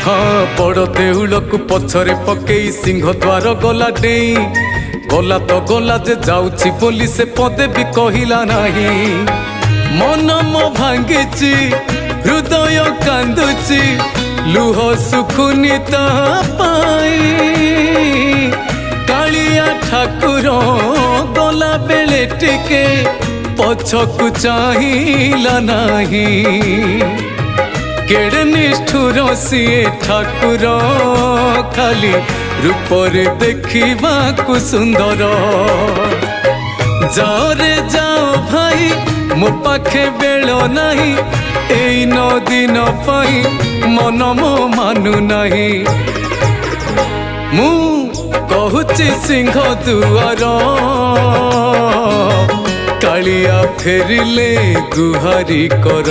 हाँ बड़ देउल को पछरे पकई सिंह द्वार गला डेई गला तो गला जे जाउछि बोली से पदे भी कहिला नाही। मन मो भांगिछि हृदय कांदुछि लुह सुखुनी ता पाई। कालिया ठाकुर गला बेले टिके पछकु चाहिला नाही। केड़े निष्ठुर सिए ठाकुर खाली रूपरे देखिबाकु सुंदर। जाओ रे जाओ भाई मो पाखे बेल नाही एई 9 दिन पाई मन मो मानु नाही। मु कहूची सिंह दुआर कालिया फेरिले गुहारी कर।